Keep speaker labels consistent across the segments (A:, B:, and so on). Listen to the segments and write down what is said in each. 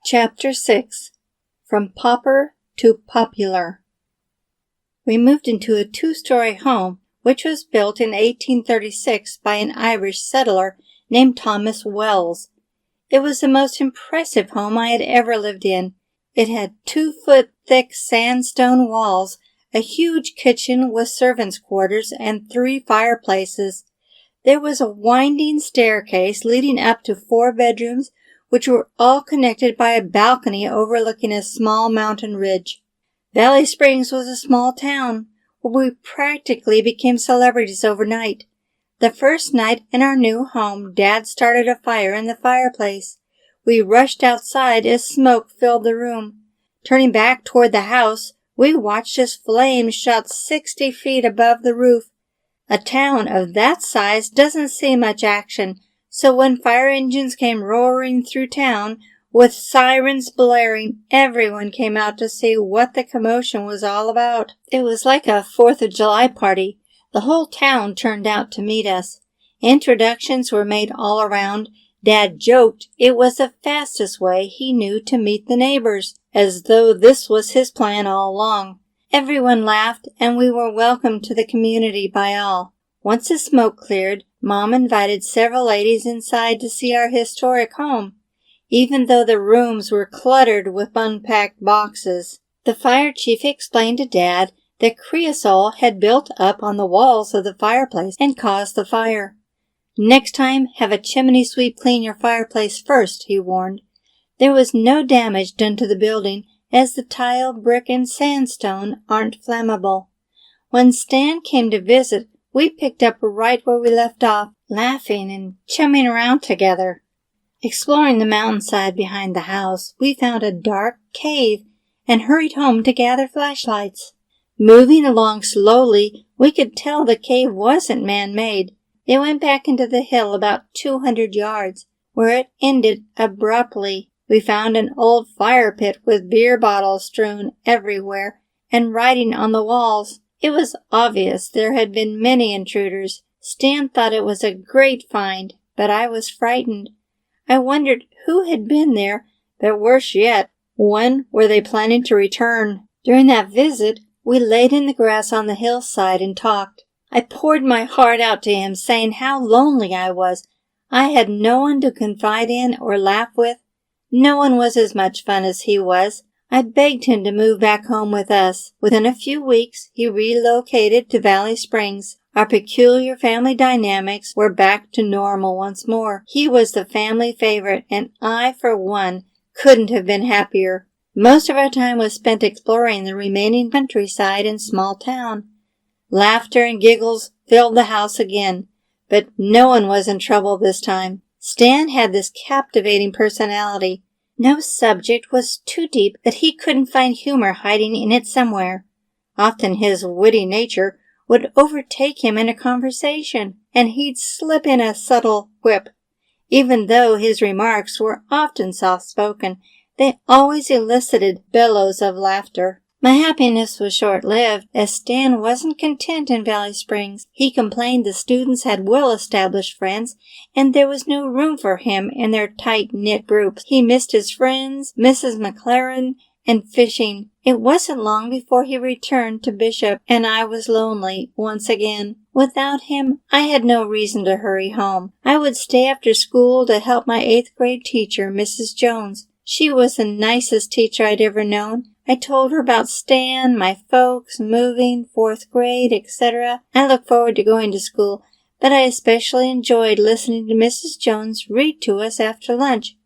A: Chapter 6. From Pauper to Popular. We moved into a 2-story home, which was built in 1836 by an Irish settler named Thomas Wells. It was the most impressive home I had ever lived in. It had 2-foot-thick sandstone walls, a huge kitchen with servants' quarters, and 3 fireplaces. There was a winding staircase leading up to 4 bedrooms, which were all connected by a balcony overlooking a small mountain ridge. Valley Springs was a small town, where we practically became celebrities overnight. The first night in our new home, Dad started a fire in the fireplace. We rushed outside as smoke filled the room. Turning back toward the house, we watched as flames shot 60 feet above the roof. A town of that size doesn't see much action, so when fire engines came roaring through town, with sirens blaring, everyone came out to see what the commotion was all about. It was like a 4th of July party. The whole town turned out to meet us. Introductions were made all around. Dad joked it was the fastest way he knew to meet the neighbors, as though this was his plan all along. Everyone laughed, and we were welcomed to the community by all. Once the smoke cleared, Mom invited several ladies inside to see our historic home, even though the rooms were cluttered with unpacked boxes. The fire chief explained to Dad that creosote had built up on the walls of the fireplace and caused the fire. Next time, have a chimney sweep clean your fireplace first, he warned. There was no damage done to the building, as the tile, brick, and sandstone aren't flammable. When Stan came to visit, we picked up right where we left off, laughing and chumming around together. Exploring the mountainside behind the house, we found a dark cave and hurried home to gather flashlights. Moving along slowly, we could tell the cave wasn't man-made. It went back into the hill about 200 yards, where it ended abruptly. We found an old fire pit with beer bottles strewn everywhere and writing on the walls. It was obvious there had been many intruders. Stan thought it was a great find, but I was frightened. I wondered who had been there, but worse yet, when were they planning to return? During that visit, we laid in the grass on the hillside and talked. I poured my heart out to him, saying how lonely I was. I had no one to confide in or laugh with. No one was as much fun as he was. I begged him to move back home with us. Within a few weeks, he relocated to Valley Springs. Our peculiar family dynamics were back to normal once more. He was the family favorite, and I, for one, couldn't have been happier. Most of our time was spent exploring the remaining countryside and small town. Laughter and giggles filled the house again, but no one was in trouble this time. Stan had this captivating personality. No subject was too deep that he couldn't find humor hiding in it somewhere. Often his witty nature would overtake him in a conversation, and he'd slip in a subtle quip. Even though his remarks were often soft-spoken, they always elicited bellows of laughter. My happiness was short-lived, as Stan wasn't content in Valley Springs. He complained the students had well-established friends, and there was no room for him in their tight-knit groups. He missed his friends, Mrs. McLaren, and fishing. It wasn't long before he returned to Bishop, and I was lonely once again. Without him, I had no reason to hurry home. I would stay after school to help my 8th grade teacher, Mrs. Jones. She was the nicest teacher I'd ever known. I told her about Stan, my folks, moving, 4th grade, etc. I looked forward to going to school, but I especially enjoyed listening to Mrs. Jones read to us after lunch.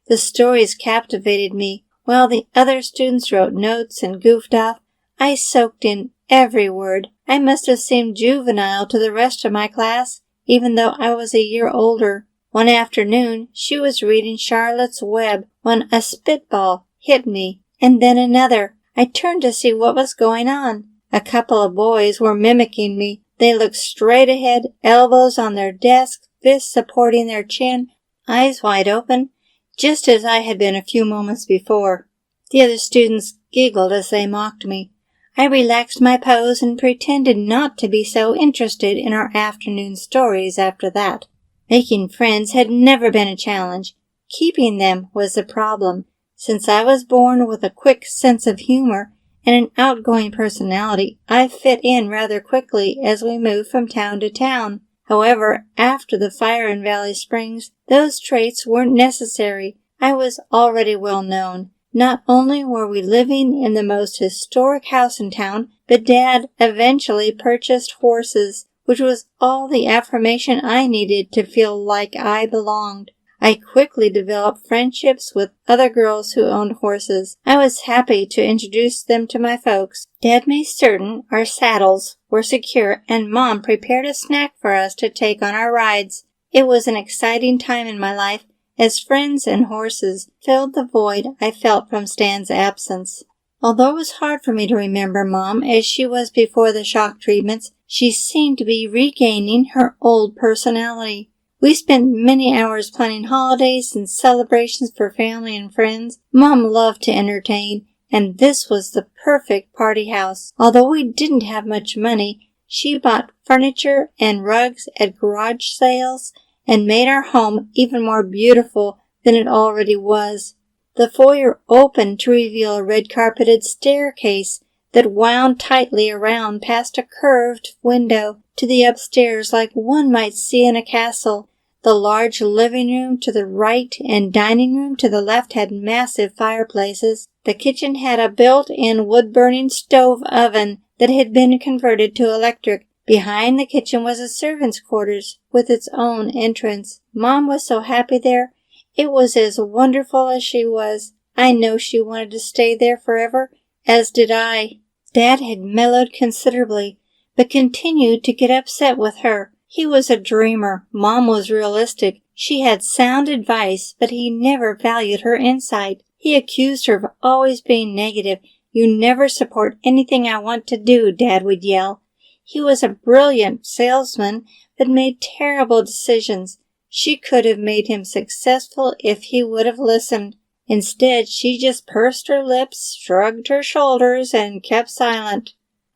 A: The stories captivated me. While the other students wrote notes and goofed off, I soaked in every word. I must have seemed juvenile to the rest of my class, even though I was a year older. One afternoon, she was reading Charlotte's Web when a spitball hit me, and then another. I turned to see what was going on. A couple of boys were mimicking me. They looked straight ahead, elbows on their desks, fists supporting their chin, eyes wide open, just as I had been a few moments before. The other students giggled as they mocked me. I relaxed my pose and pretended not to be so interested in our afternoon stories after that. Making friends had never been a challenge. Keeping them was the problem. Since I was born with a quick sense of humor and an outgoing personality, I fit in rather quickly as we moved from town to town. However, after the fire in Valley Springs, those traits weren't necessary. I was already well known. Not only were we living in the most historic house in town, but Dad eventually purchased horses, which was all the affirmation I needed to feel like I belonged. I quickly developed friendships with other girls who owned horses. I was happy to introduce them to my folks. Dad made certain our saddles were secure, and Mom prepared a snack for us to take on our rides. It was an exciting time in my life, as friends and horses filled the void I felt from Stan's absence. Although it was hard for me to remember Mom as she was before the shock treatments, she seemed to be regaining her old personality. We spent many hours planning holidays and celebrations for family and friends. Mom loved to entertain, and this was the perfect party house. Although we didn't have much money, she bought furniture and rugs at garage sales and made our home even more beautiful than it already was. The foyer opened to reveal a red-carpeted staircase that wound tightly around past a curved window to the upstairs like one might see in a castle. The large living room to the right and dining room to the left had massive fireplaces. The kitchen had a built-in wood-burning stove oven that had been converted to electric. Behind the kitchen was a servant's quarters with its own entrance. Mom was so happy there. It was as wonderful as she was. I know she wanted to stay there forever, as did I. Dad had mellowed considerably, but continued to get upset with her. He was a dreamer. Mom was realistic. She had sound advice, but he never valued her insight. He accused her of always being negative. "You never support anything I want to do," Dad would yell. He was a brilliant salesman, but made terrible decisions. She could have made him successful if he would have listened. Instead, she just pursed her lips, shrugged her shoulders, and kept silent.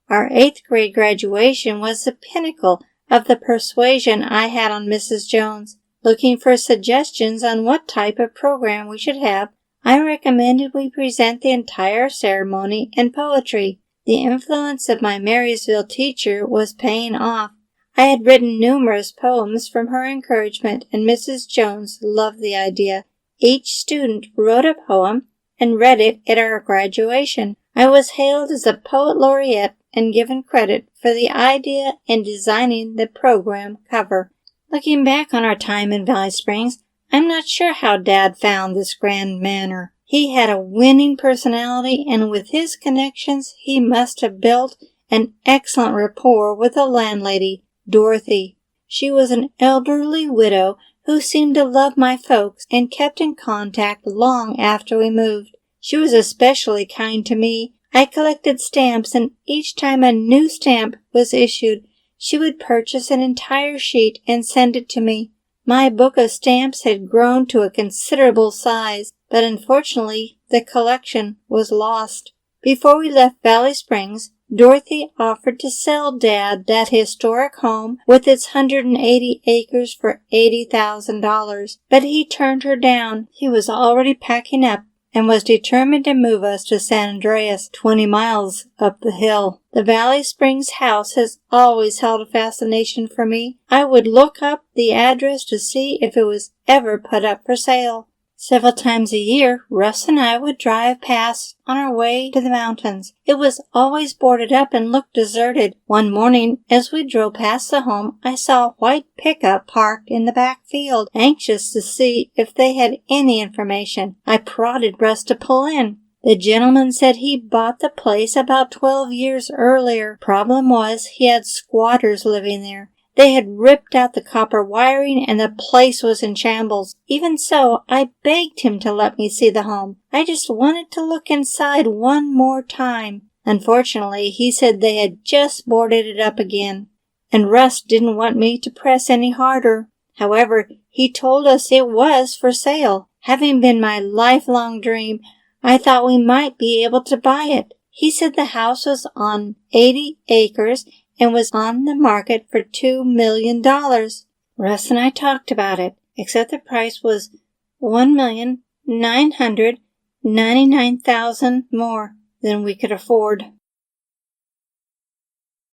A: Our 8th grade graduation was the pinnacle of the persuasion I had on Mrs. Jones. Looking for suggestions on what type of program we should have, I recommended we present the entire ceremony in poetry. The influence of my Marysville teacher was paying off. I had written numerous poems from her encouragement, and Mrs. Jones loved the idea. Each student wrote a poem and read it at our graduation. I was hailed as a poet laureate and given credit for the idea in designing the program cover. Looking back on our time in Valley Springs, I'm not sure how Dad found this grand manor. He had a winning personality, and with his connections, he must have built an excellent rapport with the landlady, Dorothy. She was an elderly widow who seemed to love my folks and kept in contact long after we moved. She was especially kind to me. I collected stamps, and each time a new stamp was issued, she would purchase an entire sheet and send it to me. My book of stamps had grown to a considerable size, but unfortunately the collection was lost. Before we left Valley Springs, Dorothy offered to sell Dad that historic home with its 180 acres for $80,000, but he turned her down. He was already packing up and was determined to move us to San Andreas, 20 miles up the hill. The Valley Springs house has always held a fascination for me. I would look up the address to see if it was ever put up for sale. Several times a year, Russ and I would drive past on our way to the mountains. It was always boarded up and looked deserted. One morning, as we drove past the home, I saw a white pickup parked in the back field, anxious to see if they had any information. I prodded Russ to pull in. The gentleman said he bought the place about 12 years earlier. Problem was, he had squatters living there. They had ripped out the copper wiring, and the place was in shambles. Even so, I begged him to let me see the home. I just wanted to look inside one more time. Unfortunately, he said they had just boarded it up again, and Russ didn't want me to press any harder. However, he told us it was for sale. Having been my lifelong dream, I thought we might be able to buy it. He said the house was on 80 acres and was on the market for $2 million. Russ and I talked about it, except the price was $1,999,000. $99,000 more than we could afford.